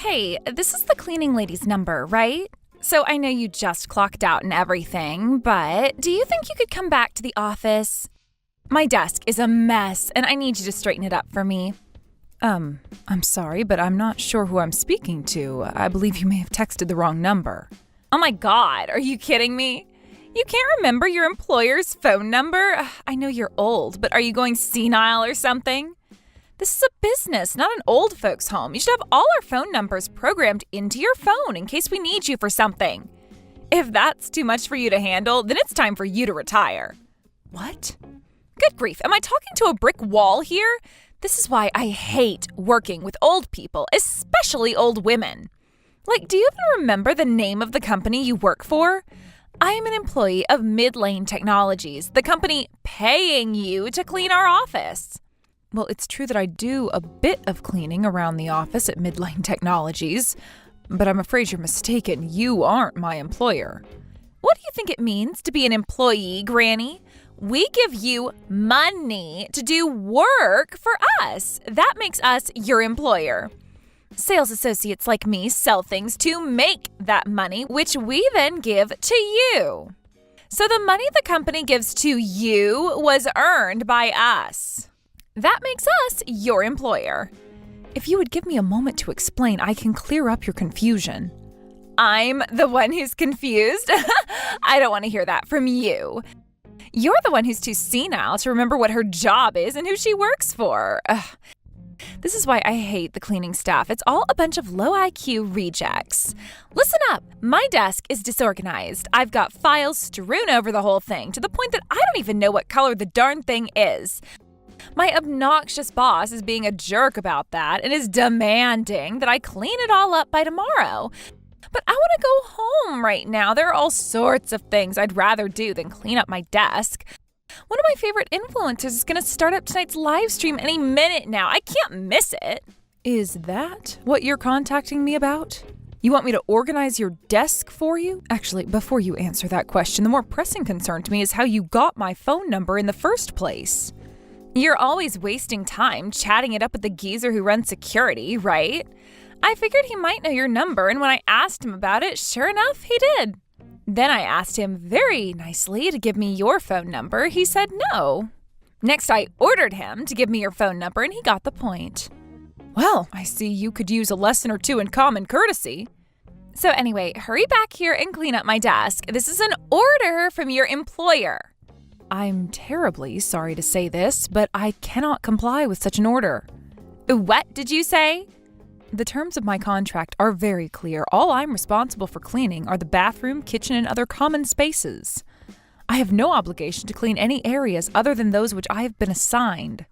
Hey, this is the cleaning lady's number, right? So I know you just clocked out and everything, but do you think you could come back to the office? My desk is a mess, and I need you to straighten it up for me. I'm sorry, but I'm not sure who I'm speaking to. I believe you may have texted the wrong number. Oh my God, are you kidding me? You can't remember your employer's phone number? I know you're old, but are you going senile or something? This is a business, not an old folks' home. You should have all our phone numbers programmed into your phone in case we need you for something. If that's too much for you to handle, then it's time for you to retire. What? Good grief, am I talking to a brick wall here? This is why I hate working with old people, especially old women. Like, do you even remember the name of the company you work for? I am an employee of Midlane Technologies, the company paying you to clean our office. Well, it's true that I do a bit of cleaning around the office at Midlane Technologies, but I'm afraid you're mistaken. You aren't my employer. What do you think it means to be an employee, Granny? We give you money to do work for us. That makes us your employer. Sales associates like me sell things to make that money, which we then give to you. So the money the company gives to you was earned by us. That makes us your employer. If you would give me a moment to explain, I can clear up your confusion. I'm the one who's confused? I don't want to hear that from you. You're the one who's too senile to remember what her job is and who she works for. Ugh. This is why I hate the cleaning staff. It's all a bunch of low IQ rejects. Listen up. My desk is disorganized. I've got files strewn over the whole thing to the point that I don't even know what color the darn thing is. My obnoxious boss is being a jerk about that and is demanding that I clean it all up by tomorrow. But I want to go home right now. There are all sorts of things I'd rather do than clean up my desk. One of my favorite influencers is going to start up tonight's live stream any minute now. I can't miss it. Is that what you're contacting me about? You want me to organize your desk for you? Actually, before you answer that question, the more pressing concern to me is how you got my phone number in the first place. You're always wasting time chatting it up with the geezer who runs security, right? I figured he might know your number, and when I asked him about it, sure enough, he did. Then I asked him very nicely to give me your phone number. He said no. Next, I ordered him to give me your phone number, and he got the point. Well, I see you could use a lesson or two in common courtesy. So anyway, hurry back here and clean up my desk. This is an order from your employer. I'm terribly sorry to say this, but I cannot comply with such an order. What did you say? The terms of my contract are very clear. All I'm responsible for cleaning are the bathroom, kitchen, and other common spaces. I have no obligation to clean any areas other than those which I have been assigned.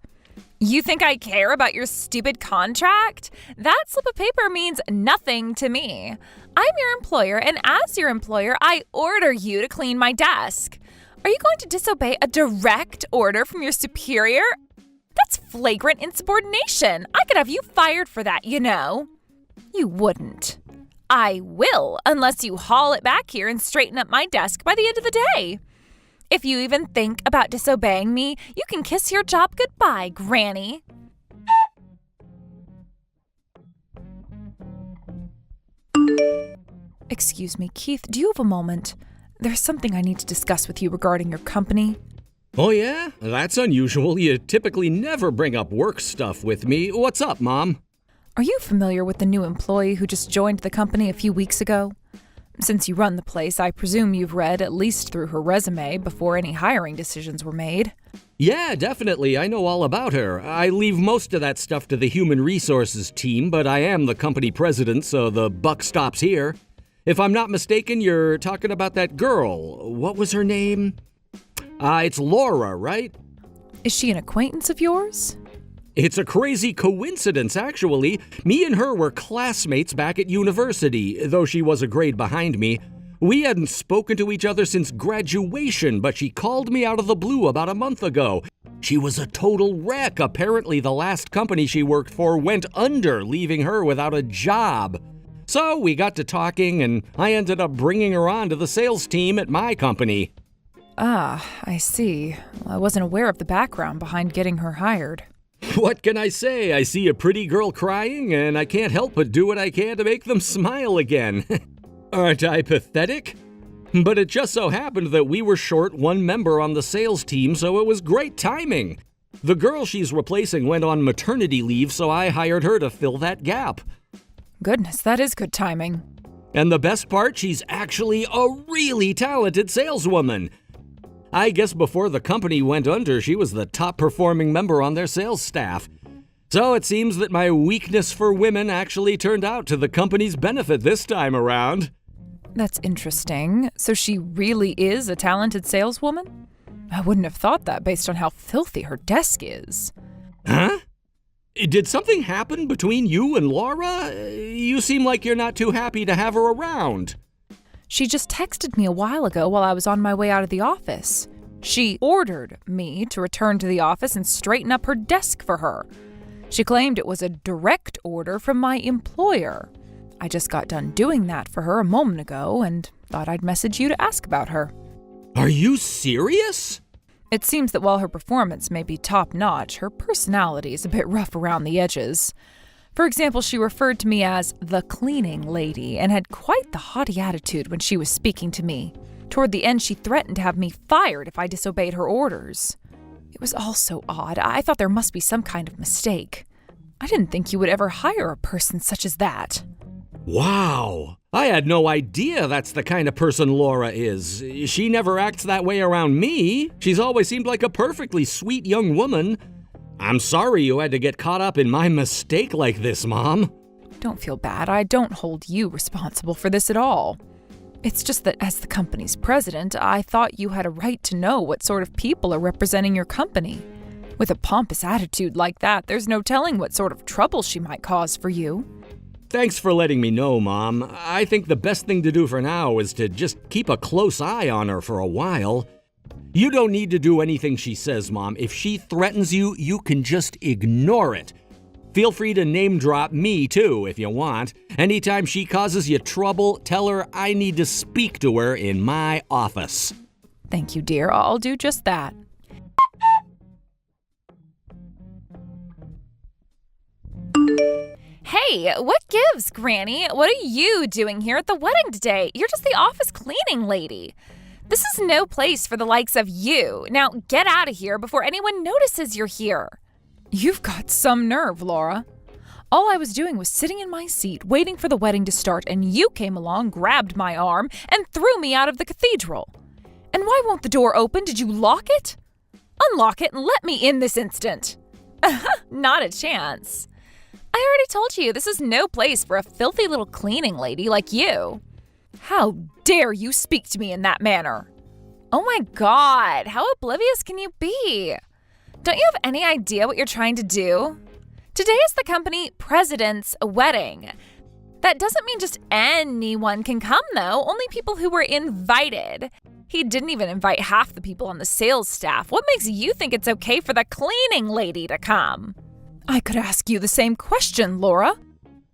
You think I care about your stupid contract? That slip of paper means nothing to me. I'm your employer, and as your employer, I order you to clean my desk. Are you going to disobey a direct order from your superior? That's flagrant insubordination. I could have you fired for that, you know. You wouldn't. I will, unless you haul it back here and straighten up my desk by the end of the day. If you even think about disobeying me, you can kiss your job goodbye, Granny. Excuse me, Keith, do you have a moment? There's something I need to discuss with you regarding your company. Oh yeah? That's unusual. You typically never bring up work stuff with me. What's up, Mom? Are you familiar with the new employee who just joined the company a few weeks ago? Since you run the place, I presume you've read at least through her resume before any hiring decisions were made. Yeah, definitely. I know all about her. I leave most of that stuff to the human resources team, but I am the company president, so the buck stops here. If I'm not mistaken, you're talking about that girl. What was her name? It's Laura, right? Is she an acquaintance of yours? It's a crazy coincidence, actually. Me and her were classmates back at university, though she was a grade behind me. We hadn't spoken to each other since graduation, but she called me out of the blue about a month ago. She was a total wreck. Apparently, the last company she worked for went under, leaving her without a job. So we got to talking, and I ended up bringing her on to the sales team at my company. Ah, I see. Well, I wasn't aware of the background behind getting her hired. What can I say? I see a pretty girl crying, and I can't help but do what I can to make them smile again. Aren't I pathetic? But it just so happened that we were short one member on the sales team, so it was great timing. The girl she's replacing went on maternity leave, so I hired her to fill that gap. Goodness, that is good timing. And the best part, she's actually a really talented saleswoman. I guess before the company went under, she was the top performing member on their sales staff. So it seems that my weakness for women actually turned out to the company's benefit this time around. That's interesting. So she really is a talented saleswoman? I wouldn't have thought that based on how filthy her desk is. Huh? Did something happen between you and Laura? You seem like you're not too happy to have her around. She just texted me a while ago while I was on my way out of the office. She ordered me to return to the office and straighten up her desk for her. She claimed it was a direct order from my employer. I just got done doing that for her a moment ago and thought I'd message you to ask about her. Are you serious? It seems that while her performance may be top-notch, her personality is a bit rough around the edges. For example, she referred to me as the cleaning lady and had quite the haughty attitude when she was speaking to me. Toward the end, she threatened to have me fired if I disobeyed her orders. It was all so odd. I thought there must be some kind of mistake. I didn't think you would ever hire a person such as that. Wow! I had no idea that's the kind of person Laura is. She never acts that way around me. She's always seemed like a perfectly sweet young woman. I'm sorry you had to get caught up in my mistake like this, Mom. Don't feel bad. I don't hold you responsible for this at all. It's just that as the company's president, I thought you had a right to know what sort of people are representing your company. With a pompous attitude like that, there's no telling what sort of trouble she might cause for you. Thanks for letting me know, Mom. I think the best thing to do for now is to just keep a close eye on her for a while. You don't need to do anything she says, Mom. If she threatens you, you can just ignore it. Feel free to name drop me, too, if you want. Anytime she causes you trouble, tell her I need to speak to her in my office. Thank you, dear. I'll do just that. Hey, what gives, Granny? What are you doing here at the wedding today? You're just the office cleaning lady. This is no place for the likes of you. Now get out of here before anyone notices you're here. You've got some nerve, Laura. All I was doing was sitting in my seat, waiting for the wedding to start, and you came along, grabbed my arm, and threw me out of the cathedral. And why won't the door open? Did you lock it? Unlock it and let me in this instant. Not a chance. I already told you this is no place for a filthy little cleaning lady like you. How dare you speak to me in that manner? Oh my God, how oblivious can you be? Don't you have any idea what you're trying to do? Today is the company president's wedding. That doesn't mean just anyone can come, though. Only people who were invited. He didn't even invite half the people on the sales staff. What makes you think it's okay for the cleaning lady to come? I could ask you the same question, Laura.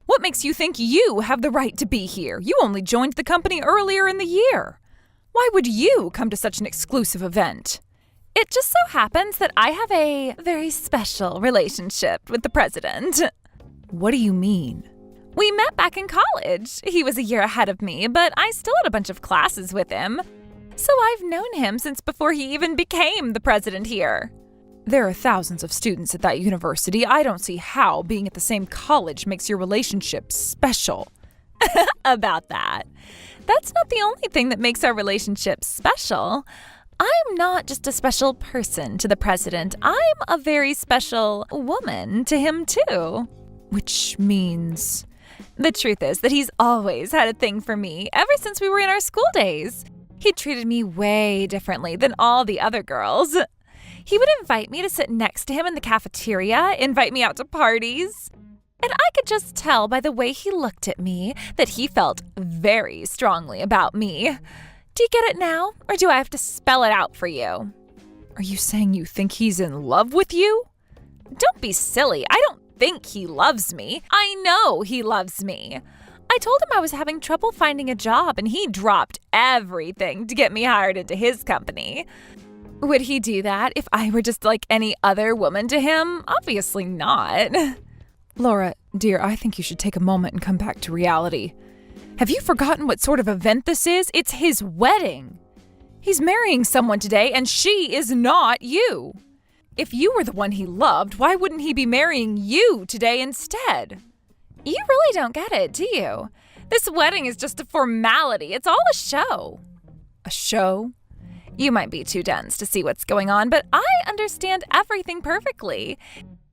What makes you think you have the right to be here? You only joined the company earlier in the year. Why would you come to such an exclusive event? It just so happens that I have a very special relationship with the president. What do you mean? We met back in college. He was a year ahead of me, but I still had a bunch of classes with him. So I've known him since before he even became the president here. There are thousands of students at that university. I don't see how being at the same college makes your relationship special. About that. That's not the only thing that makes our relationship special. I'm not just a special person to the president. I'm a very special woman to him, too. Which means? The truth is that he's always had a thing for me ever since we were in our school days. He treated me way differently than all the other girls. He would invite me to sit next to him in the cafeteria, invite me out to parties. And I could just tell by the way he looked at me that he felt very strongly about me. Do you get it now, or do I have to spell it out for you? Are you saying you think he's in love with you? Don't be silly. I don't think he loves me. I know he loves me. I told him I was having trouble finding a job, and he dropped everything to get me hired into his company. Would he do that if I were just like any other woman to him? Obviously not. Laura, dear, I think you should take a moment and come back to reality. Have you forgotten what sort of event this is? It's his wedding. He's marrying someone today, and she is not you. If you were the one he loved, why wouldn't he be marrying you today instead? You really don't get it, do you? This wedding is just a formality. It's all a show. A show? You might be too dense to see what's going on, but I understand everything perfectly.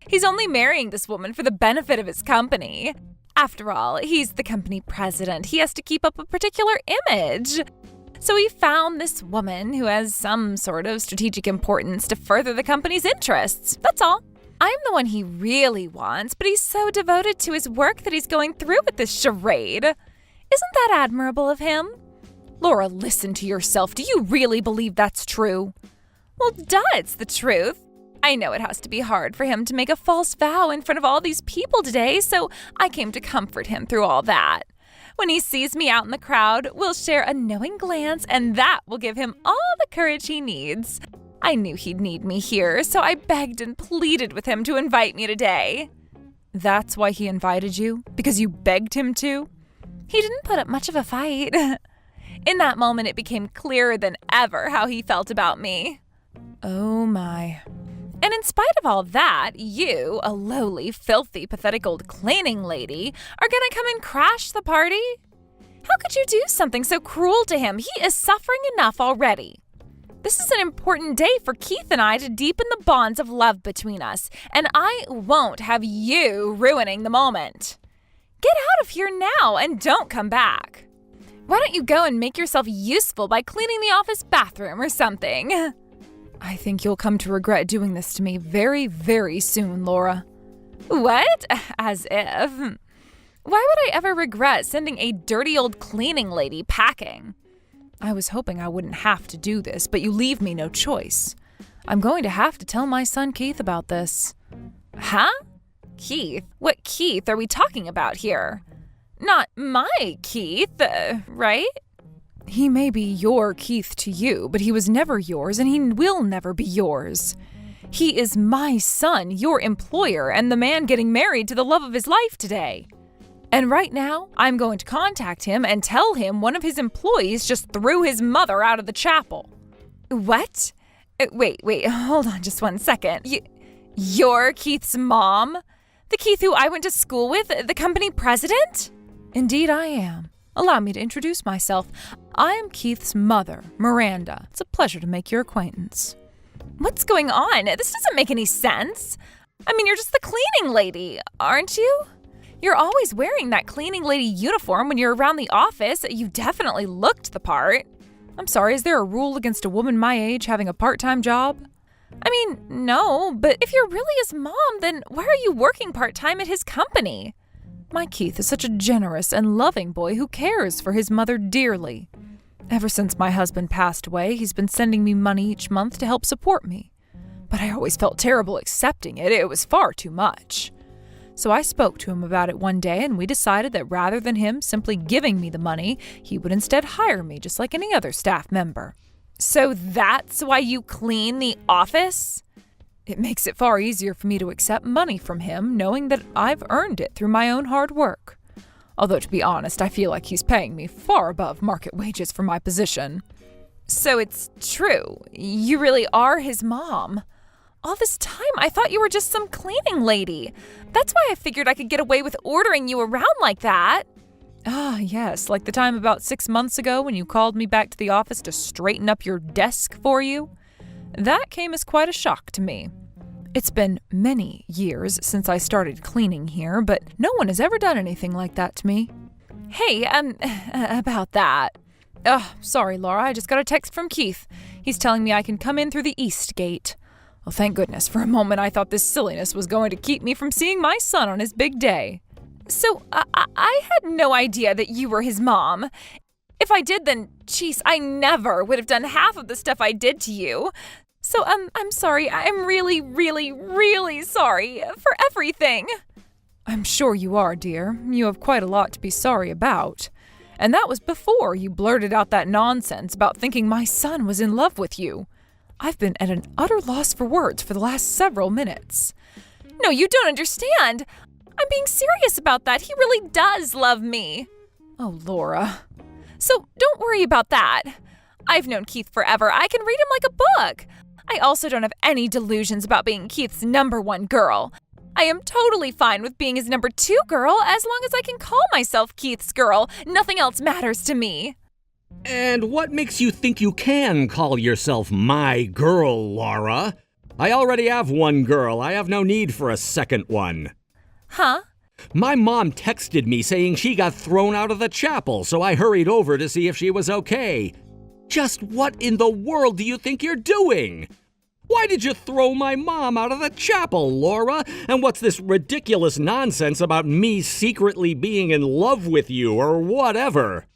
He's only marrying this woman for the benefit of his company. After all, he's the company president. He has to keep up a particular image. So he found this woman who has some sort of strategic importance to further the company's interests. That's all. I'm the one he really wants, but he's so devoted to his work that he's going through with this charade. Isn't that admirable of him? Laura, listen to yourself. Do you really believe that's true? Well, duh, it's the truth. I know it has to be hard for him to make a false vow in front of all these people today, so I came to comfort him through all that. When he sees me out in the crowd, we'll share a knowing glance, and that will give him all the courage he needs. I knew he'd need me here, so I begged and pleaded with him to invite me today. That's why he invited you? Because you begged him to? He didn't put up much of a fight. In that moment, it became clearer than ever how he felt about me. Oh my. And in spite of all that, you, a lowly, filthy, pathetic old cleaning lady, are gonna come and crash the party? How could you do something so cruel to him? He is suffering enough already. This is an important day for Keith and I to deepen the bonds of love between us, and I won't have you ruining the moment. Get out of here now and don't come back. Why don't you go and make yourself useful by cleaning the office bathroom or something? I think you'll come to regret doing this to me very, very soon, Laura. What? As if. Why would I ever regret sending a dirty old cleaning lady packing? I was hoping I wouldn't have to do this, but you leave me no choice. I'm going to have to tell my son Keith about this. Huh? Keith? What Keith are we talking about here? Not my Keith, right? He may be your Keith to you, but he was never yours, and he will never be yours. He is my son, your employer, and the man getting married to the love of his life today. And right now, I'm going to contact him and tell him one of his employees just threw his mother out of the chapel. What? Wait, hold on just 1 second. You're Keith's mom? The Keith who I went to school with, the company president? Indeed I am. Allow me to introduce myself. I am Keith's mother, Miranda. It's a pleasure to make your acquaintance. What's going on? This doesn't make any sense. I mean, you're just the cleaning lady, aren't you? You're always wearing that cleaning lady uniform when you're around the office. You definitely looked the part. I'm sorry, is there a rule against a woman my age having a part-time job? I mean, no, but if you're really his mom, then why are you working part-time at his company? My Keith is such a generous and loving boy who cares for his mother dearly. Ever since my husband passed away, he's been sending me money each month to help support me. But I always felt terrible accepting it. It was far too much. So I spoke to him about it one day, and we decided that rather than him simply giving me the money, he would instead hire me just like any other staff member. So that's why you clean the office? It makes it far easier for me to accept money from him, knowing that I've earned it through my own hard work. Although, to be honest, I feel like he's paying me far above market wages for my position. So it's true. You really are his mom. All this time, I thought you were just some cleaning lady. That's why I figured I could get away with ordering you around like that. Ah, yes, like the time about 6 months ago when you called me back to the office to straighten up your desk for you. That came as quite a shock to me. It's been many years since I started cleaning here, but no one has ever done anything like that to me. Hey, about that. Sorry, Laura, I just got a text from Keith. He's telling me I can come in through the east gate. Well, thank goodness. For a moment, I thought this silliness was going to keep me from seeing my son on his big day. So, I had no idea that you were his mom. If I did, then, geez, I never would have done half of the stuff I did to you. So, I'm sorry. I'm really, really, really sorry for everything. I'm sure you are, dear. You have quite a lot to be sorry about. And that was before you blurted out that nonsense about thinking my son was in love with you. I've been at an utter loss for words for the last several minutes. No, you don't understand. I'm being serious about that. He really does love me. Oh, Laura. So don't worry about that. I've known Keith forever. I can read him like a book. I also don't have any delusions about being Keith's number one girl. I am totally fine with being his number two girl as long as I can call myself Keith's girl. Nothing else matters to me. And what makes you think you can call yourself my girl, Laura? I already have one girl. I have no need for a second one. Huh? My mom texted me saying she got thrown out of the chapel, so I hurried over to see if she was okay. Just what in the world do you think you're doing? Why did you throw my mom out of the chapel, Laura? And what's this ridiculous nonsense about me secretly being in love with you or whatever?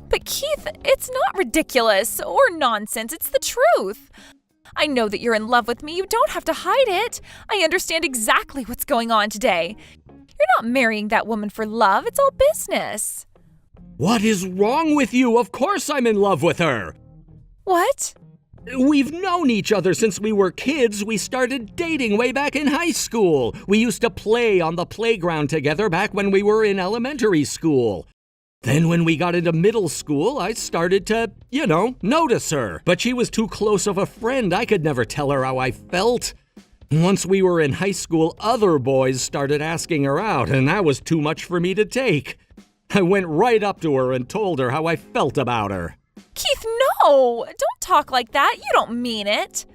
But Keith, it's not ridiculous or nonsense. It's the truth. I know that you're in love with me. You don't have to hide it. I understand exactly what's going on today. You're not marrying that woman for love. It's all business. What is wrong with you? Of course I'm in love with her. What? We've known each other since we were kids. We started dating way back in high school. We used to play on the playground together back when we were in elementary school. Then when we got into middle school, I started to, notice her. But she was too close of a friend. I could never tell her how I felt. Once we were in high school, other boys started asking her out, and that was too much for me to take. I went right up to her and told her how I felt about her. Keith, no! Don't talk like that. You don't mean it.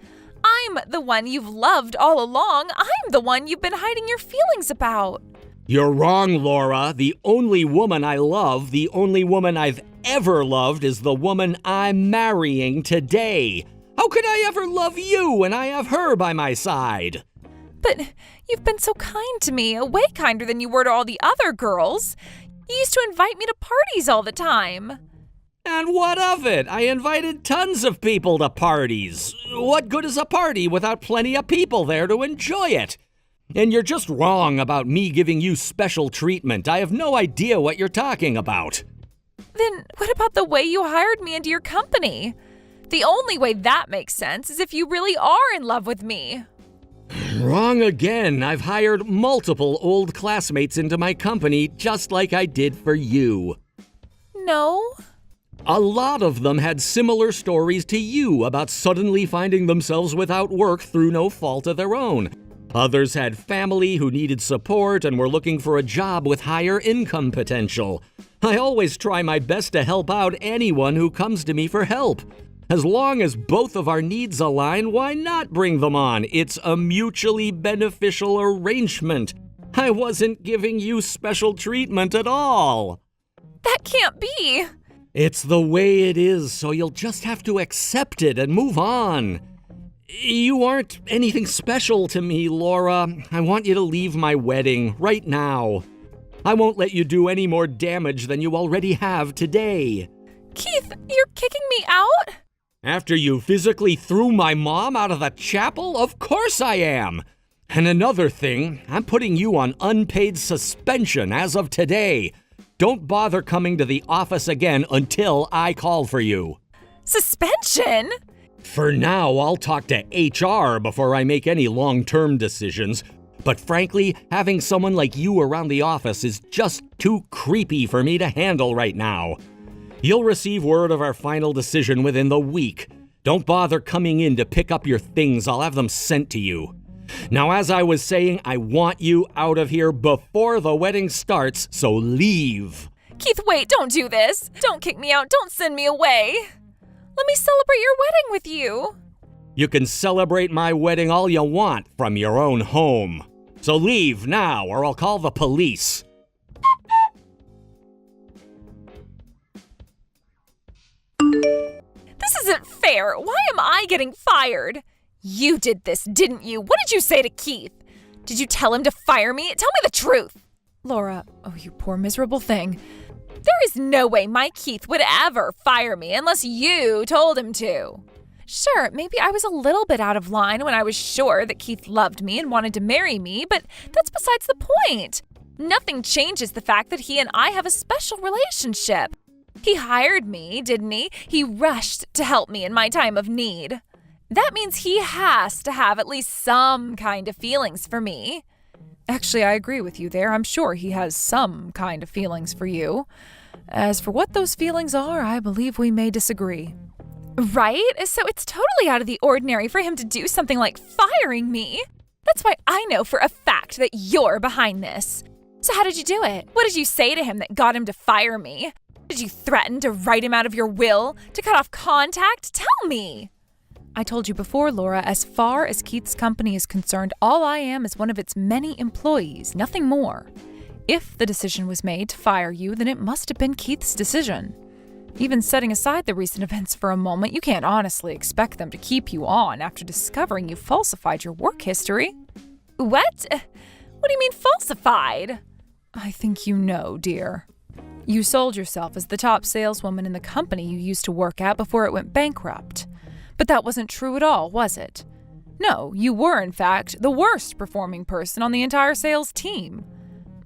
I'm the one you've loved all along. I'm the one you've been hiding your feelings about. You're wrong, Laura. The only woman I love, the only woman I've ever loved is the woman I'm marrying today. How could I ever love you when I have her by my side? But you've been so kind to me, way kinder than you were to all the other girls. You used to invite me to parties all the time. And what of it? I invited tons of people to parties. What good is a party without plenty of people there to enjoy it? And you're just wrong about me giving you special treatment. I have no idea what you're talking about. Then what about the way you hired me into your company? The only way that makes sense is if you really are in love with me. Wrong again. I've hired multiple old classmates into my company just like I did for you. No. A lot of them had similar stories to you about suddenly finding themselves without work through no fault of their own. Others had family who needed support and were looking for a job with higher income potential. I always try my best to help out anyone who comes to me for help. As long as both of our needs align, why not bring them on? It's a mutually beneficial arrangement. I wasn't giving you special treatment at all. That can't be. It's the way it is, so you'll just have to accept it and move on. You aren't anything special to me, Laura. I want you to leave my wedding right now. I won't let you do any more damage than you already have today. Keith, you're kicking me out? After you physically threw my mom out of the chapel? Of course I am. And another thing, I'm putting you on unpaid suspension as of today. Don't bother coming to the office again until I call for you. Suspension? For now, I'll talk to HR before I make any long-term decisions. But frankly, having someone like you around the office is just too creepy for me to handle right now. You'll receive word of our final decision within the week. Don't bother coming in to pick up your things. I'll have them sent to you. Now, as I was saying, I want you out of here before the wedding starts, so leave. Keith, wait, don't do this. Don't kick me out. Don't send me away. Let me celebrate your wedding with you. You can celebrate my wedding all you want from your own home. So leave now, or I'll call the police. This isn't fair. Why am I getting fired? You did this, didn't you? What did you say to Keith? Did you tell him to fire me? Tell me the truth. Laura, oh, you poor miserable thing. There is no way my Keith would ever fire me unless you told him to. Sure, maybe I was a little bit out of line when I was sure that Keith loved me and wanted to marry me, but that's besides the point. Nothing changes the fact that he and I have a special relationship. He hired me, didn't he? He rushed to help me in my time of need. That means he has to have at least some kind of feelings for me. Actually, I agree with you there. I'm sure he has some kind of feelings for you. As for what those feelings are, I believe we may disagree. Right? So it's totally out of the ordinary for him to do something like firing me. That's why I know for a fact that you're behind this. So how did you do it? What did you say to him that got him to fire me? Did you threaten to write him out of your will? To cut off contact? Tell me! I told you before, Laura, as far as Keith's company is concerned, all I am is one of its many employees, nothing more. If the decision was made to fire you, then it must have been Keith's decision. Even setting aside the recent events for a moment, you can't honestly expect them to keep you on after discovering you falsified your work history. What? What do you mean falsified? I think you know, dear. You sold yourself as the top saleswoman in the company you used to work at before it went bankrupt. But that wasn't true at all, was it? No, you were, in fact, the worst performing person on the entire sales team.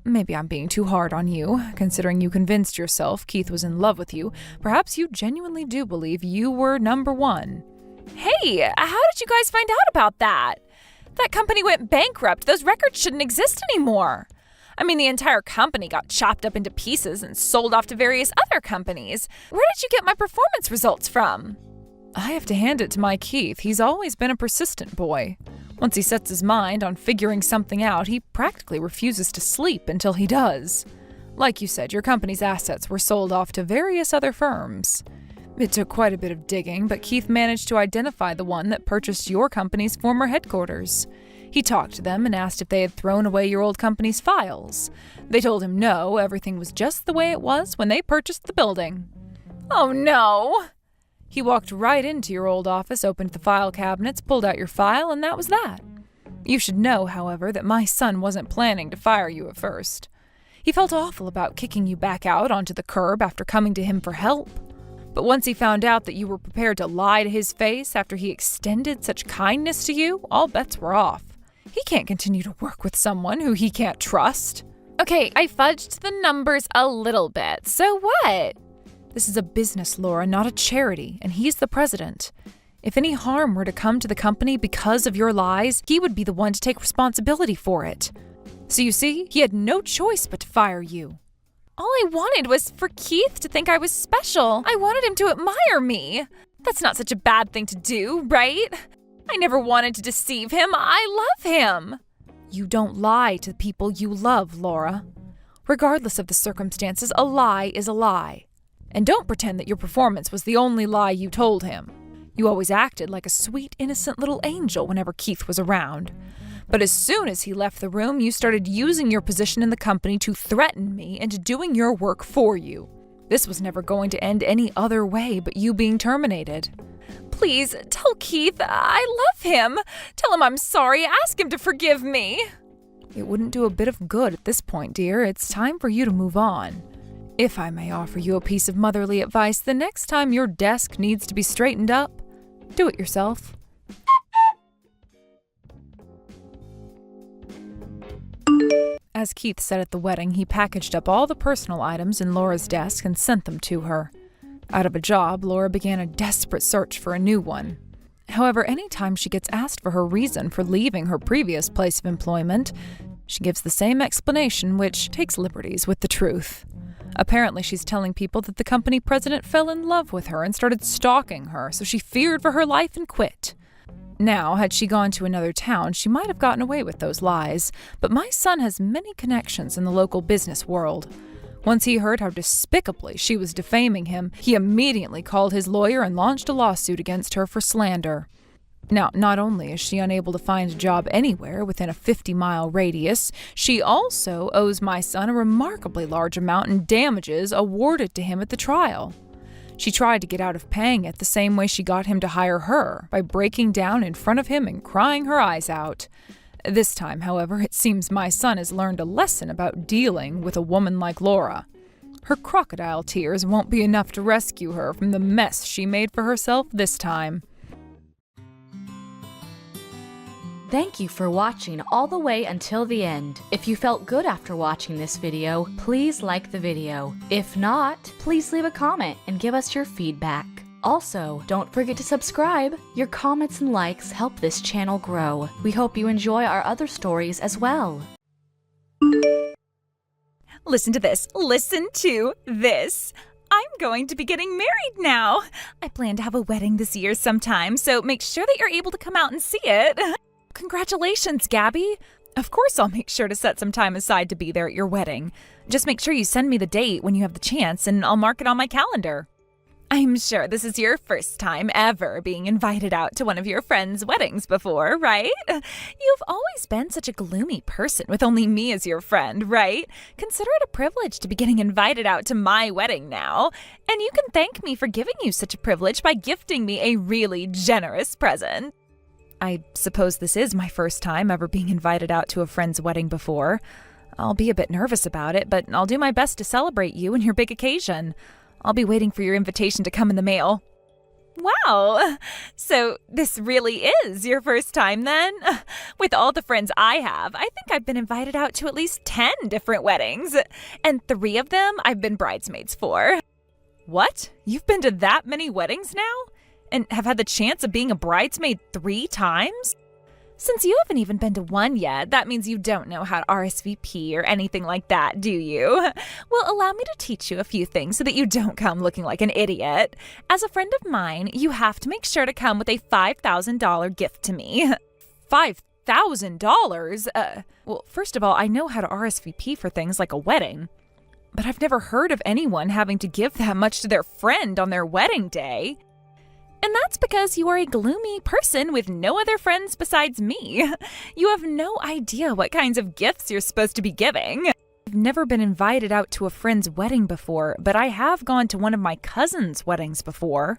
Maybe I'm being too hard on you, considering you convinced yourself Keith was in love with you. Perhaps you genuinely do believe you were number one. Hey, how did you guys find out about that? That company went bankrupt. Those records shouldn't exist anymore. I mean, the entire company got chopped up into pieces and sold off to various other companies. Where did you get my performance results from? I have to hand it to my Keith. He's always been a persistent boy. Once he sets his mind on figuring something out, he practically refuses to sleep until he does. Like you said, your company's assets were sold off to various other firms. It took quite a bit of digging, but Keith managed to identify the one that purchased your company's former headquarters. He talked to them and asked if they had thrown away your old company's files. They told him no, everything was just the way it was when they purchased the building. Oh no! He walked right into your old office, opened the file cabinets, pulled out your file, and that was that. You should know, however, that my son wasn't planning to fire you at first. He felt awful about kicking you back out onto the curb after coming to him for help. But once he found out that you were prepared to lie to his face after he extended such kindness to you, all bets were off. He can't continue to work with someone who he can't trust. Okay, I fudged the numbers a little bit. So what? This is a business, Laura, not a charity, and he's the president. If any harm were to come to the company because of your lies, he would be the one to take responsibility for it. So you see, he had no choice but to fire you. All I wanted was for Keith to think I was special. I wanted him to admire me. That's not such a bad thing to do, right? I never wanted to deceive him. I love him. You don't lie to the people you love, Laura. Regardless of the circumstances, a lie is a lie. And don't pretend that your performance was the only lie you told him. You always acted like a sweet, innocent little angel whenever Keith was around. But as soon as he left the room, you started using your position in the company to threaten me into doing your work for you. This was never going to end any other way but you being terminated. Please, tell Keith I love him. Tell him I'm sorry. Ask him to forgive me. It wouldn't do a bit of good at this point, dear. It's time for you to move on. If I may offer you a piece of motherly advice, the next time your desk needs to be straightened up, do it yourself. As Keith said at the wedding, he packaged up all the personal items in Laura's desk and sent them to her. Out of a job, Laura began a desperate search for a new one. However, anytime she gets asked for her reason for leaving her previous place of employment, she gives the same explanation, which takes liberties with the truth. Apparently, she's telling people that the company president fell in love with her and started stalking her, so she feared for her life and quit. Now, had she gone to another town, she might have gotten away with those lies, but my son has many connections in the local business world. Once he heard how despicably she was defaming him, he immediately called his lawyer and launched a lawsuit against her for slander. Now, not only is she unable to find a job anywhere within a 50-mile radius, she also owes my son a remarkably large amount in damages awarded to him at the trial. She tried to get out of paying it the same way she got him to hire her, by breaking down in front of him and crying her eyes out. This time, however, it seems my son has learned a lesson about dealing with a woman like Laura. Her crocodile tears won't be enough to rescue her from the mess she made for herself this time. Thank you for watching all the way until the end. If you felt good after watching this video, please like the video. If not, please leave a comment and give us your feedback. Also, don't forget to subscribe. Your comments and likes help this channel grow. We hope you enjoy our other stories as well. Listen to this. Listen to this. I'm going to be getting married now. I plan to have a wedding this year sometime, so make sure that you're able to come out and see it. Congratulations, Gabby. Of course I'll make sure to set some time aside to be there at your wedding. Just make sure you send me the date when you have the chance, and I'll mark it on my calendar. I'm sure this is your first time ever being invited out to one of your friends' weddings before, right? You've always been such a gloomy person with only me as your friend, right? Consider it a privilege to be getting invited out to my wedding now. And you can thank me for giving you such a privilege by gifting me a really generous present. I suppose this is my first time ever being invited out to a friend's wedding before. I'll be a bit nervous about it, but I'll do my best to celebrate you and your big occasion. I'll be waiting for your invitation to come in the mail. Wow! So this really is your first time then? With all the friends I have, I think I've been invited out to at least 10 different weddings. And 3 of them I've been bridesmaids for. What? You've been to that many weddings now? And have had the chance of being a bridesmaid 3 times? Since you haven't even been to one yet, that means you don't know how to RSVP or anything like that, do you? Well, allow me to teach you a few things so that you don't come looking like an idiot. As a friend of mine, you have to make sure to come with a $5,000 gift to me. $5,000? Well, first of all, I know how to RSVP for things like a wedding. But I've never heard of anyone having to give that much to their friend on their wedding day. And that's because you are a gloomy person with no other friends besides me. You have no idea what kinds of gifts you're supposed to be giving. I've never been invited out to a friend's wedding before, but I have gone to one of my cousin's weddings before.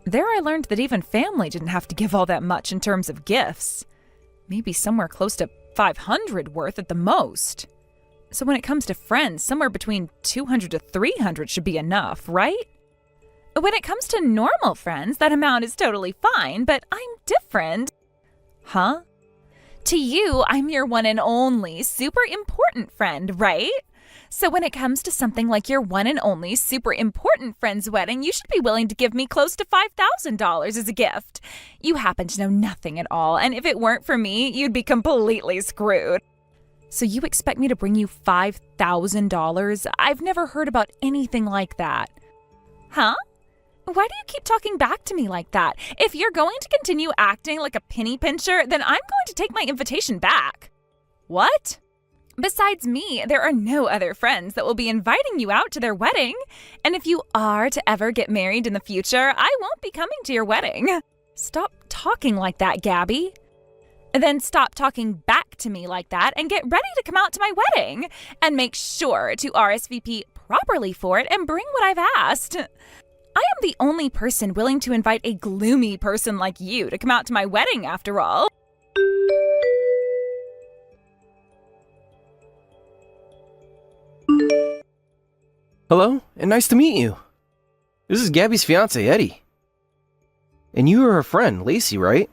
There I learned that even family didn't have to give all that much in terms of gifts. Maybe somewhere close to $500 worth at the most. So when it comes to friends, somewhere between $200 to $300 should be enough, right? When it comes to normal friends, that amount is totally fine, but I'm different. Huh? To you, I'm your one and only super important friend, right? So when it comes to something like your one and only super important friend's wedding, you should be willing to give me close to $5,000 as a gift. You happen to know nothing at all, and if it weren't for me, you'd be completely screwed. So you expect me to bring you $5,000? I've never heard about anything like that. Huh? Why do you keep talking back to me like that? If you're going to continue acting like a penny pincher, then I'm going to take my invitation back. What? Besides me, there are no other friends that will be inviting you out to their wedding. And if you are to ever get married in the future, I won't be coming to your wedding. Stop talking like that, Gabby. Then stop talking back to me like that and get ready to come out to my wedding. And make sure to RSVP properly for it and bring what I've asked. I am the only person willing to invite a gloomy person like you to come out to my wedding, after all. Hello, and nice to meet you. This is Gabby's fiance, Eddie. And you are her friend, Lacey, right?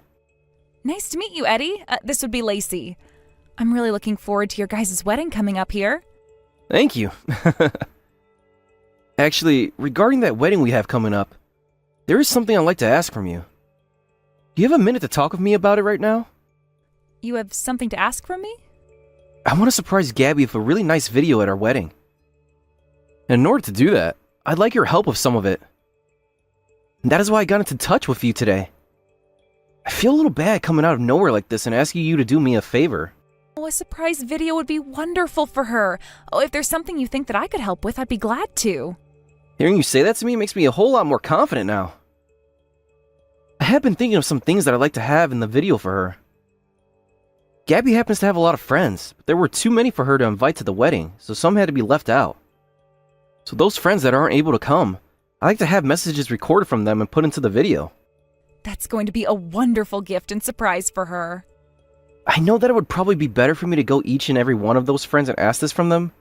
Nice to meet you, Eddie. This would be Lacey. I'm really looking forward to your guys' wedding coming up here. Thank you. Actually, regarding that wedding we have coming up, there is something I'd like to ask from you. Do you have a minute to talk with me about it right now? You have something to ask from me? I want to surprise Gabby with a really nice video at our wedding. And in order to do that, I'd like your help with some of it. And that is why I got into touch with you today. I feel a little bad coming out of nowhere like this and asking you to do me a favor. Oh, a surprise video would be wonderful for her. Oh, if there's something you think that I could help with, I'd be glad to. Hearing you say that to me makes me a whole lot more confident now. I have been thinking of some things that I'd like to have in the video for her. Gabby happens to have a lot of friends, but there were too many for her to invite to the wedding, so some had to be left out. So those friends that aren't able to come, I like to have messages recorded from them and put into the video. That's going to be a wonderful gift and surprise for her. I know that it would probably be better for me to go each and every one of those friends and ask this from them,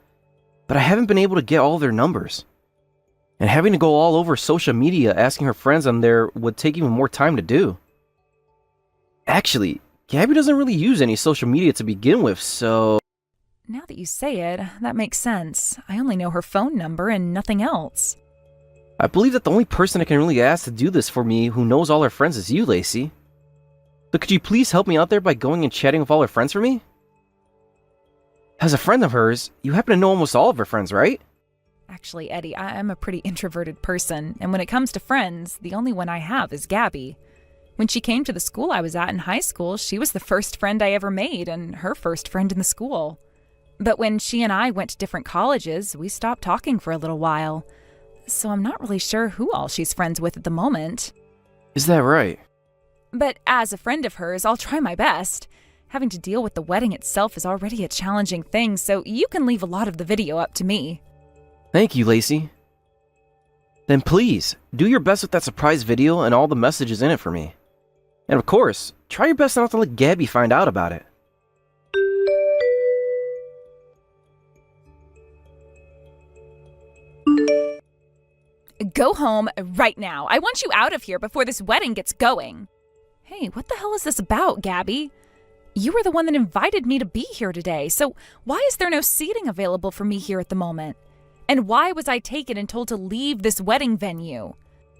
but I haven't been able to get all their numbers. And having to go all over social media asking her friends on there would take even more time to do. Actually, Gabby doesn't really use any social media to begin with, so... Now that you say it, that makes sense. I only know her phone number and nothing else. I believe that the only person I can really ask to do this for me who knows all her friends is you, Lacey. So could you please help me out there by going and chatting with all her friends for me? As a friend of hers, you happen to know almost all of her friends, right? Actually, Eddie, I'm a pretty introverted person, and when it comes to friends, the only one I have is Gabby. When she came to the school I was at in high school, she was the first friend I ever made and her first friend in the school. But when she and I went to different colleges, we stopped talking for a little while. So I'm not really sure who all she's friends with at the moment. Is that right? But as a friend of hers, I'll try my best. Having to deal with the wedding itself is already a challenging thing, so you can leave a lot of the video up to me. Thank you, Lacey. Then please, do your best with that surprise video and all the messages in it for me. And of course, try your best not to let Gabby find out about it. Go home right now. I want you out of here before this wedding gets going. Hey, what the hell is this about, Gabby? You were the one that invited me to be here today, so why is there no seating available for me here at the moment? And why was I taken and told to leave this wedding venue?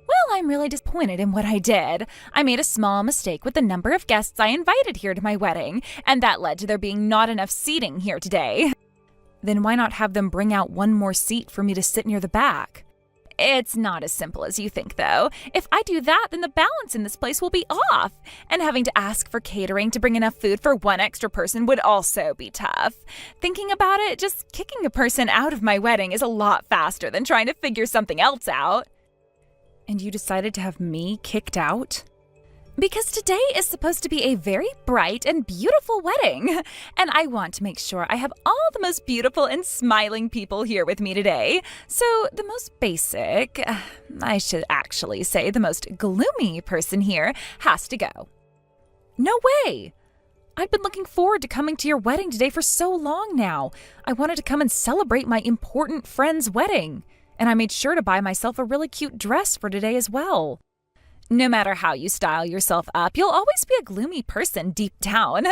Well, I'm really disappointed in what I did. I made a small mistake with the number of guests I invited here to my wedding, and that led to there being not enough seating here today. Then why not have them bring out one more seat for me to sit near the back? It's not as simple as you think, though. If I do that, then the balance in this place will be off. And having to ask for catering to bring enough food for one extra person would also be tough. Thinking about it, just kicking a person out of my wedding is a lot faster than trying to figure something else out. And you decided to have me kicked out? Because today is supposed to be a very bright and beautiful wedding, and I want to make sure I have all the most beautiful and smiling people here with me today. So the most basic, I should actually say the most gloomy person here has to go. No way! I've been looking forward to coming to your wedding today for so long now. I wanted to come and celebrate my important friend's wedding, and I made sure to buy myself a really cute dress for today as well. No matter how you style yourself up, you'll always be a gloomy person deep down.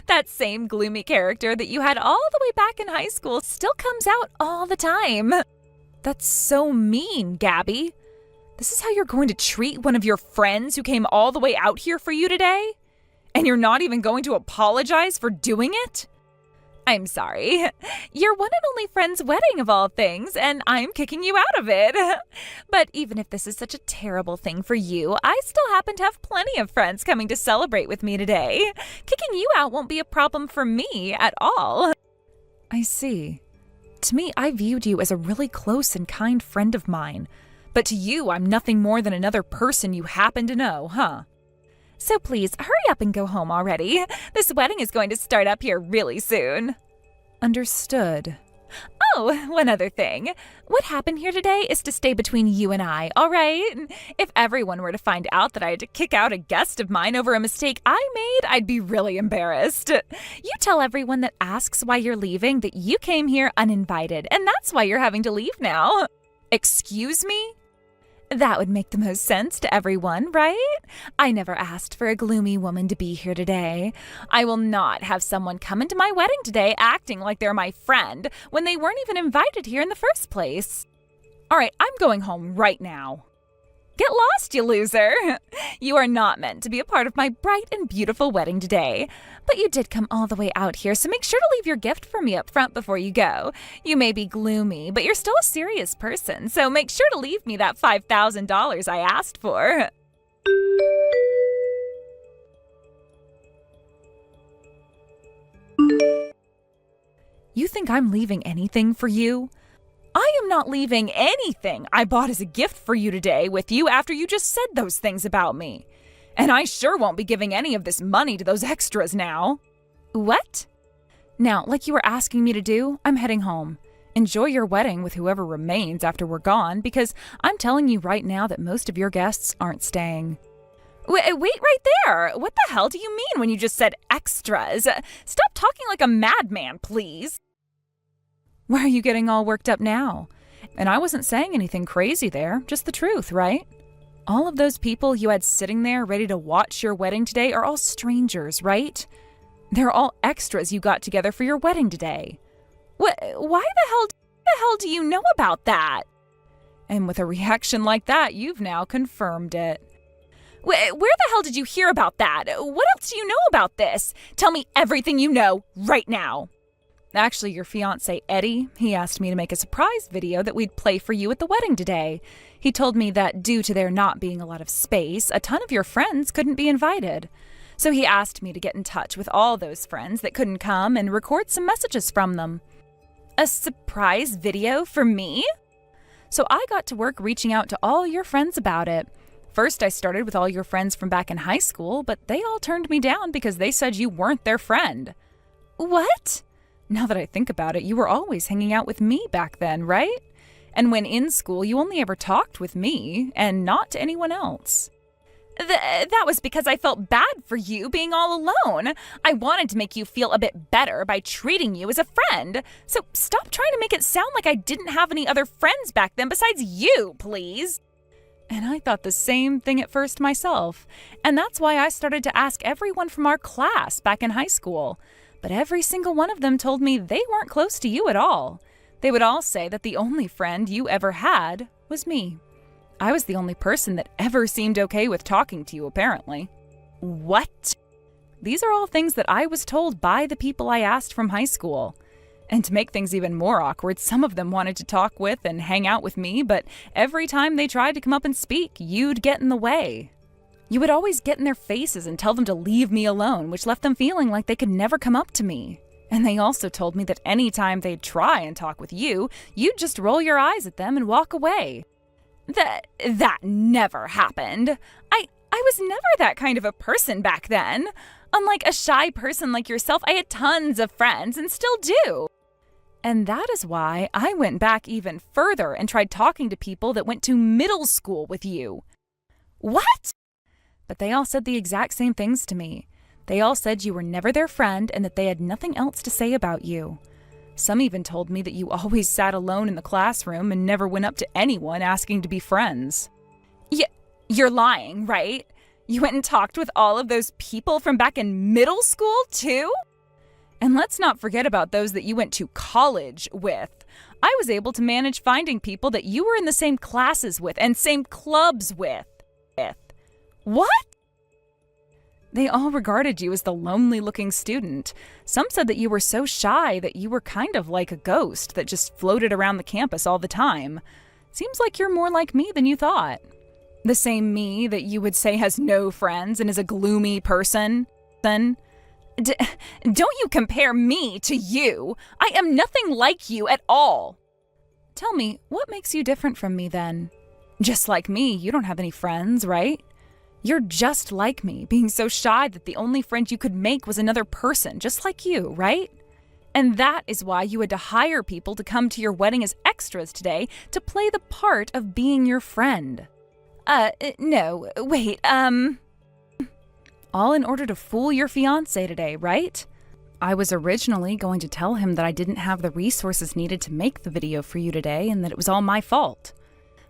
That same gloomy character that you had all the way back in high school still comes out all the time. That's so mean, Gabby. This is how you're going to treat one of your friends who came all the way out here for you today? And you're not even going to apologize for doing it? I'm sorry. Your one and only friend's wedding of all things, and I'm kicking you out of it. But even if this is such a terrible thing for you, I still happen to have plenty of friends coming to celebrate with me today. Kicking you out won't be a problem for me at all. I see. To me, I viewed you as a really close and kind friend of mine. But to you, I'm nothing more than another person you happen to know, huh? So please, hurry up and go home already. This wedding is going to start up here really soon. Understood. Oh, one other thing. What happened here today is to stay between you and I, all right? If everyone were to find out that I had to kick out a guest of mine over a mistake I made, I'd be really embarrassed. You tell everyone that asks why you're leaving that you came here uninvited, and that's why you're having to leave now. Excuse me? That would make the most sense to everyone, right? I never asked for a gloomy woman to be here today. I will not have someone come into my wedding today acting like they're my friend when they weren't even invited here in the first place. All right, I'm going home right now. Get lost, you loser. You are not meant to be a part of my bright and beautiful wedding today. But you did come all the way out here, so make sure to leave your gift for me up front before you go. You may be gloomy, but you're still a serious person, so make sure to leave me that $5,000 I asked for. You think I'm leaving anything for you? I am not leaving anything I bought as a gift for you today with you after you just said those things about me. And I sure won't be giving any of this money to those extras now. What? Now, like you were asking me to do, I'm heading home. Enjoy your wedding with whoever remains after we're gone, because I'm telling you right now that most of your guests aren't staying. Wait right there! What the hell do you mean when you just said extras? Stop talking like a madman, please. Why are you getting all worked up now? And I wasn't saying anything crazy there, just the truth, right? All of those people you had sitting there ready to watch your wedding today are all strangers, right? They're all extras you got together for your wedding today. Why the hell do you know about that? And with a reaction like that, you've now confirmed it. Where the hell did you hear about that? What else do you know about this? Tell me everything you know right now. Actually, your fiancé, Eddie, he asked me to make a surprise video that we'd play for you at the wedding today. He told me that due to there not being a lot of space, a ton of your friends couldn't be invited. So he asked me to get in touch with all those friends that couldn't come and record some messages from them. A surprise video for me? So I got to work reaching out to all your friends about it. First, I started with all your friends from back in high school, but they all turned me down because they said you weren't their friend. What? Now that I think about it, you were always hanging out with me back then, right? And when in school, you only ever talked with me and not to anyone else. That was because I felt bad for you being all alone. I wanted to make you feel a bit better by treating you as a friend. So stop trying to make it sound like I didn't have any other friends back then besides you, please. And I thought the same thing at first myself. And that's why I started to ask everyone from our class back in high school. But every single one of them told me they weren't close to you at all. They would all say that the only friend you ever had was me. I was the only person that ever seemed okay with talking to you, apparently. What? These are all things that I was told by the people I asked from high school. And to make things even more awkward, some of them wanted to talk with and hang out with me, but every time they tried to come up and speak, you'd get in the way. You would always get in their faces and tell them to leave me alone, which left them feeling like they could never come up to me. And they also told me that any time they'd try and talk with you, you'd just roll your eyes at them and walk away. That never happened. I was never that kind of a person back then. Unlike a shy person like yourself, I had tons of friends and still do. And that is why I went back even further and tried talking to people that went to middle school with you. What? But they all said the exact same things to me. They all said you were never their friend and that they had nothing else to say about you. Some even told me that you always sat alone in the classroom and never went up to anyone asking to be friends. You're lying, right? You went and talked with all of those people from back in middle school, too? And let's not forget about those that you went to college with. I was able to manage finding people that you were in the same classes with and same clubs with. What? They all regarded you as the lonely-looking student. Some said that you were so shy that you were kind of like a ghost that just floated around the campus all the time. Seems like you're more like me than you thought. The same me that you would say has no friends and is a gloomy person. Don't you compare me to you. I am nothing like you at all. Tell me, what makes you different from me then? Just like me, you don't have any friends, right? You're just like me, being so shy that the only friend you could make was another person, just like you, right? And that is why you had to hire people to come to your wedding as extras today to play the part of being your friend. No, wait, All in order to fool your fiancé today, right? I was originally going to tell him that I didn't have the resources needed to make the video for you today and that it was all my fault.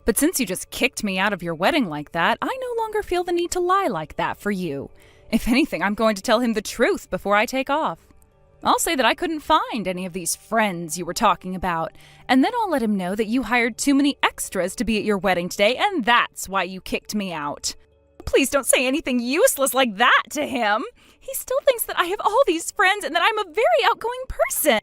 But since you just kicked me out of your wedding like that, I no longer feel the need to lie like that for you. If anything, I'm going to tell him the truth before I take off. I'll say that I couldn't find any of these friends you were talking about, and then I'll let him know that you hired too many extras to be at your wedding today, and that's why you kicked me out. Please don't say anything useless like that to him. He still thinks that I have all these friends and that I'm a very outgoing person.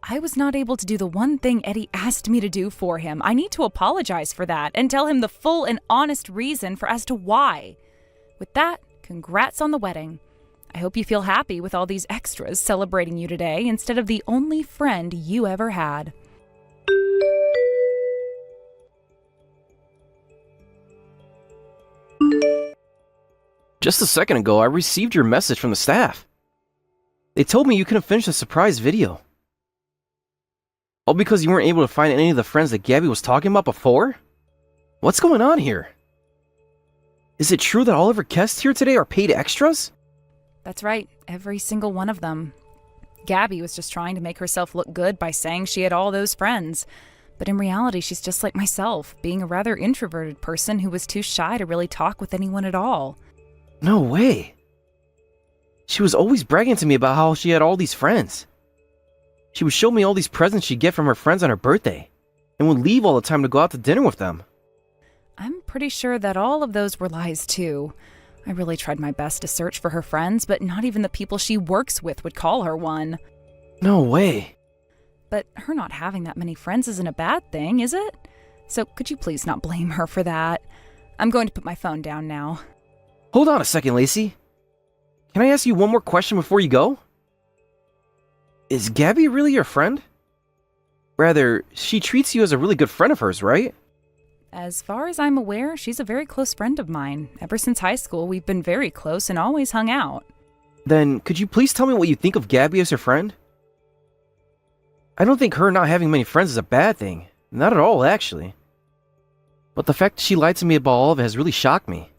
I was not able to do the one thing Eddie asked me to do for him. I need to apologize for that and tell him the full and honest reason as to why. With that, congrats on the wedding. I hope you feel happy with all these extras celebrating you today instead of the only friend you ever had. Just a second ago, I received your message from the staff. They told me you couldn't finish the surprise video. All because you weren't able to find any of the friends that Gabby was talking about before? What's going on here? Is it true that all of her guests here today are paid extras? That's right, every single one of them. Gabby was just trying to make herself look good by saying she had all those friends. But in reality, she's just like myself, being a rather introverted person who was too shy to really talk with anyone at all. No way. She was always bragging to me about how she had all these friends. She would show me all these presents she'd get from her friends on her birthday. and would leave all the time to go out to dinner with them. I'm pretty sure that all of those were lies too. I really tried my best to search for her friends, but not even the people she works with would call her one. No way. But her not having that many friends isn't a bad thing, is it? So could you please not blame her for that? I'm going to put my phone down now. Hold on a second, Lacey. Can I ask you one more question before you go? Is Gabby really your friend? Rather, she treats you as a really good friend of hers, right? As far as I'm aware, she's a very close friend of mine. Ever since high school, we've been very close and always hung out. Then, could you please tell me what you think of Gabby as your friend? I don't think her not having many friends is a bad thing. Not at all, actually. But the fact that she lied to me about all of it has really shocked me.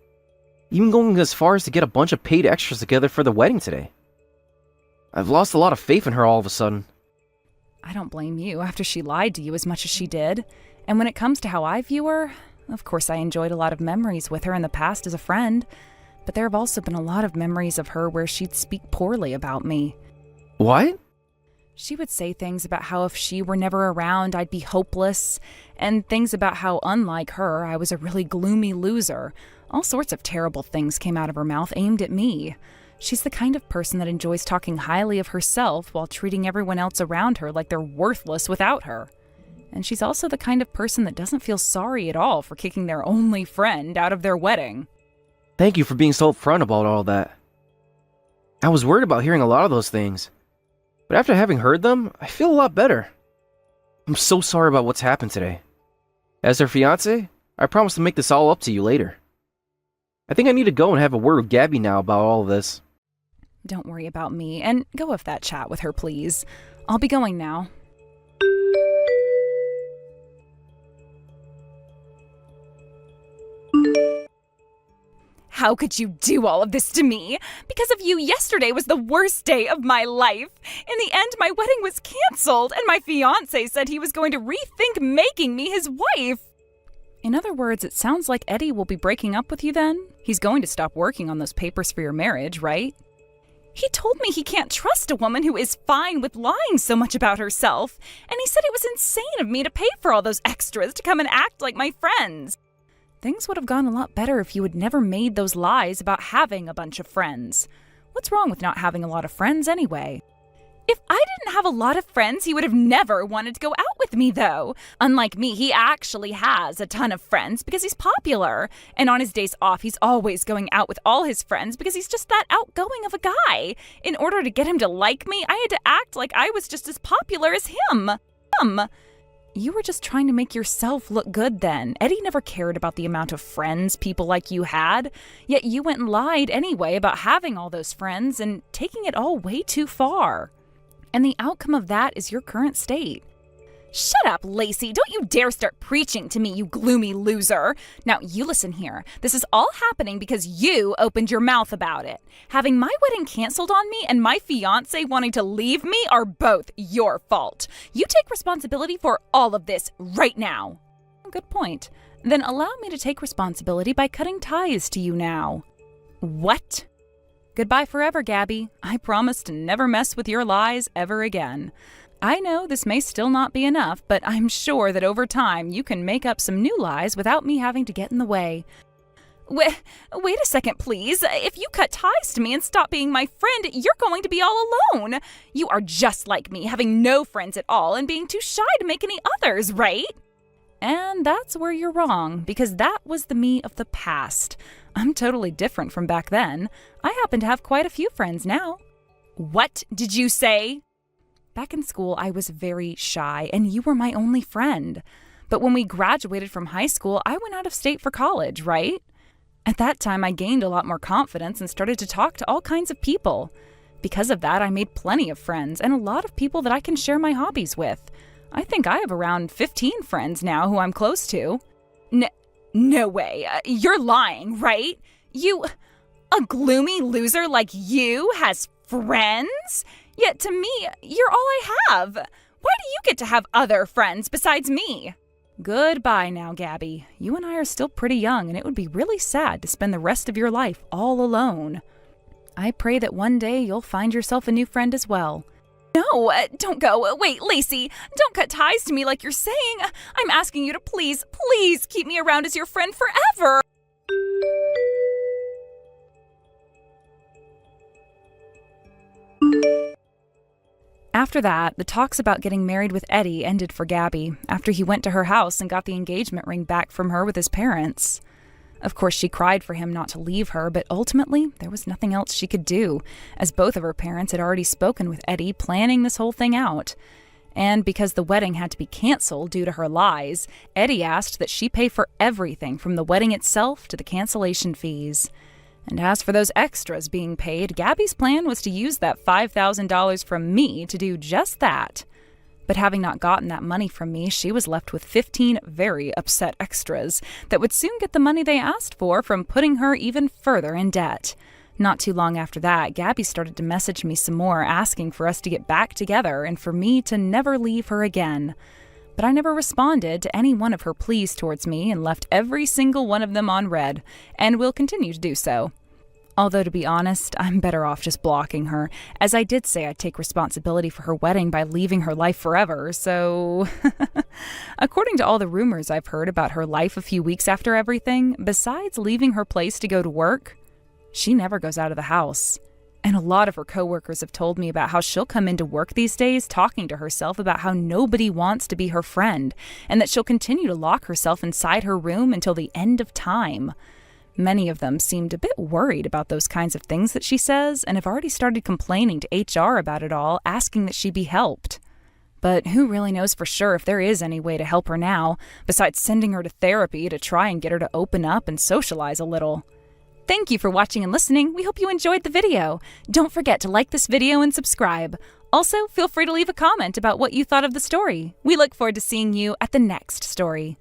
Even going as far as to get a bunch of paid extras together for the wedding today. I've lost a lot of faith in her all of a sudden. I don't blame you after she lied to you as much as she did. And when it comes to how I view her, of course I enjoyed a lot of memories with her in the past as a friend. But there have also been a lot of memories of her where she'd speak poorly about me. What? She would say things about how if she were never around, I'd be hopeless, and things about how, unlike her, I was a really gloomy loser. All sorts of terrible things came out of her mouth aimed at me. She's the kind of person that enjoys talking highly of herself while treating everyone else around her like they're worthless without her. And she's also the kind of person that doesn't feel sorry at all for kicking their only friend out of their wedding. Thank you for being so upfront about all that. I was worried about hearing a lot of those things. But after having heard them, I feel a lot better. I'm so sorry about what's happened today. As her fiancé, I promise to make this all up to you later. I think I need to go and have a word with Gabby now about all of this. Don't worry about me, and go have that chat with her, please. I'll be going now. How could you do all of this to me? Because of you, yesterday was the worst day of my life. In the end, my wedding was canceled, and my fiancé said he was going to rethink making me his wife. In other words, it sounds like Eddie will be breaking up with you then? He's going to stop working on those papers for your marriage, right? He told me he can't trust a woman who is fine with lying so much about herself, and he said it was insane of me to pay for all those extras to come and act like my friends. Things would have gone a lot better if you had never made those lies about having a bunch of friends. What's wrong with not having a lot of friends anyway? If I didn't have a lot of friends, he would have never wanted to go out with me, though. Unlike me, he actually has a ton of friends because he's popular. And on his days off, he's always going out with all his friends because he's just that outgoing of a guy. In order to get him to like me, I had to act like I was just as popular as him. You were just trying to make yourself look good then. Eddie never cared about the amount of friends people like you had. Yet you went and lied anyway about having all those friends and taking it all way too far. And the outcome of that is your current state. Shut up, Lacey. Don't you dare start preaching to me, you gloomy loser. Now, you listen here. This is all happening because you opened your mouth about it. Having my wedding canceled on me and my fiancé wanting to leave me are both your fault. You take responsibility for all of this right now. Good point. Then allow me to take responsibility by cutting ties to you now. What? Goodbye forever, Gabby. I promise to never mess with your lies ever again. I know this may still not be enough, but I'm sure that over time you can make up some new lies without me having to get in the way. Wait a second, please. If you cut ties to me and stop being my friend, you're going to be all alone. You are just like me, having no friends at all and being too shy to make any others, right? And that's where you're wrong, because that was the me of the past. I'm totally different from back then. I happen to have quite a few friends now. What did you say? Back in school, I was very shy, and you were my only friend. But when we graduated from high school, I went out of state for college, right? At that time, I gained a lot more confidence and started to talk to all kinds of people. Because of that, I made plenty of friends and a lot of people that I can share my hobbies with. I think I have around 15 friends now who I'm close to. No way. You're lying, right? A gloomy loser like you has friends? Yet to me, you're all I have. Why do you get to have other friends besides me? Goodbye now, Gabby. You and I are still pretty young, and it would be really sad to spend the rest of your life all alone. I pray that one day you'll find yourself a new friend as well. No, don't go. Wait, Lacey, don't cut ties to me like you're saying. I'm asking you to please keep me around as your friend forever. After that, the talks about getting married with Eddie ended for Gabby after he went to her house and got the engagement ring back from her with his parents. Of course, she cried for him not to leave her, but ultimately, there was nothing else she could do, as both of her parents had already spoken with Eddie, planning this whole thing out. And because the wedding had to be canceled due to her lies, Eddie asked that she pay for everything from the wedding itself to the cancellation fees. And as for those extras being paid, Gabby's plan was to use that $5,000 from me to do just that. But having not gotten that money from me, she was left with 15 very upset extras that would soon get the money they asked for from putting her even further in debt. Not too long after that, Gabby started to message me some more, asking for us to get back together and for me to never leave her again. But I never responded to any one of her pleas towards me and left every single one of them on read, and will continue to do so. Although, to be honest, I'm better off just blocking her, as I did say I'd take responsibility for her wedding by leaving her life forever, so... According to all the rumors I've heard about her life a few weeks after everything, besides leaving her place to go to work, she never goes out of the house. And a lot of her coworkers have told me about how she'll come into work these days talking to herself about how nobody wants to be her friend, and that she'll continue to lock herself inside her room until the end of time. Many of them seemed a bit worried about those kinds of things that she says, and have already started complaining to HR about it all, asking that she be helped. But who really knows for sure if there is any way to help her now, besides sending her to therapy to try and get her to open up and socialize a little. Thank you for watching and listening. We hope you enjoyed the video. Don't forget to like this video and subscribe. Also, feel free to leave a comment about what you thought of the story. We look forward to seeing you at the next story.